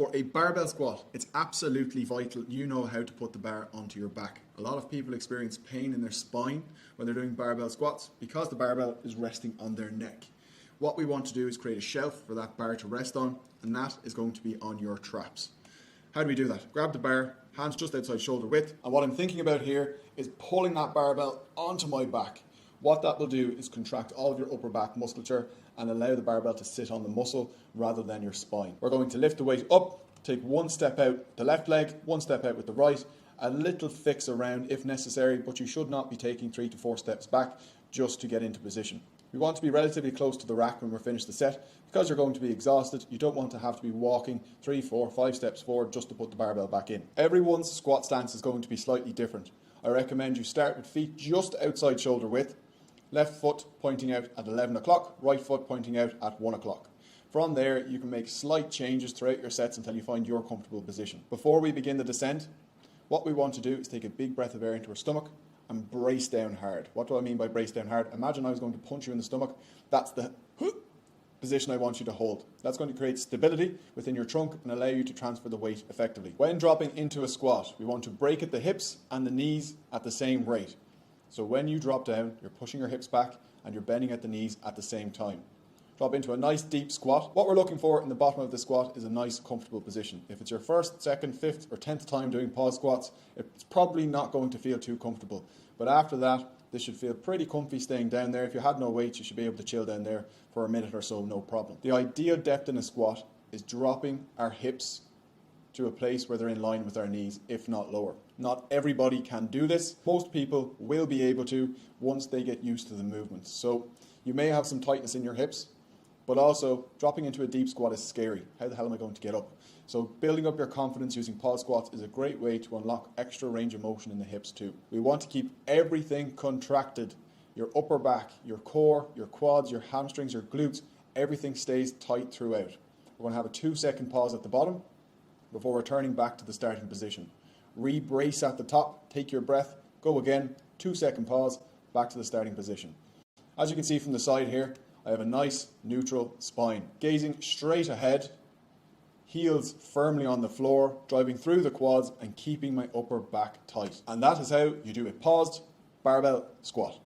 For a barbell squat, it's absolutely vital you know how to put the bar onto your back. A lot of people experience pain in their spine when they're doing barbell squats because the barbell is resting on their neck. What we want to do is create a shelf for that bar to rest on, and that is going to be on your traps. How do we do that? Grab the bar, hands just outside shoulder width, and what I'm thinking about here is pulling that barbell onto my back. What that will do is contract all of your upper back musculature and allow the barbell to sit on the muscle rather than your spine. We're going to lift the weight up, take one step out with the left leg, one step out with the right, a little fix around if necessary, but you should not be taking 3 to 4 steps back just to get into position. We want to be relatively close to the rack when we're finished the set. Because you're going to be exhausted, you don't want to have to be walking 3, 4, 5 steps forward just to put the barbell back in. Everyone's squat stance is going to be slightly different. I recommend you start with feet just outside shoulder width, left foot pointing out at 11 o'clock, right foot pointing out at 1 o'clock. From there, you can make slight changes throughout your sets until you find your comfortable position. Before we begin the descent, what we want to do is take a big breath of air into our stomach and brace down hard. What do I mean by brace down hard? Imagine I was going to punch you in the stomach. That's the position I want you to hold. That's going to create stability within your trunk and allow you to transfer the weight effectively. When dropping into a squat, we want to break at the hips and the knees at the same rate. So when you drop down, you're pushing your hips back and you're bending at the knees at the same time. Drop into a nice deep squat. What we're looking for in the bottom of the squat is a nice comfortable position. If it's your first, second, fifth or 10th time doing pause squats, it's probably not going to feel too comfortable. But after that, this should feel pretty comfy staying down there. If you had no weight, you should be able to chill down there for a minute or so, no problem. The ideal depth in a squat is dropping our hips to a place where they're in line with our knees, if not lower. Not everybody can do this. Most people will be able to once they get used to the movements. So you may have some tightness in your hips, but also dropping into a deep squat is scary. How the hell am I going to get up? So building up your confidence using pause squats is a great way to unlock extra range of motion in the hips too. We want to keep everything contracted. Your upper back, your core, your quads, your hamstrings, your glutes, everything stays tight throughout. We're going to have a 2-second pause at the bottom before returning back to the starting position. Re-brace at the top, take your breath, go again, 2-second pause, back to the starting position. As you can see from the side here, I have a nice neutral spine. Gazing straight ahead, heels firmly on the floor, driving through the quads and keeping my upper back tight. And that is how you do a paused barbell squat.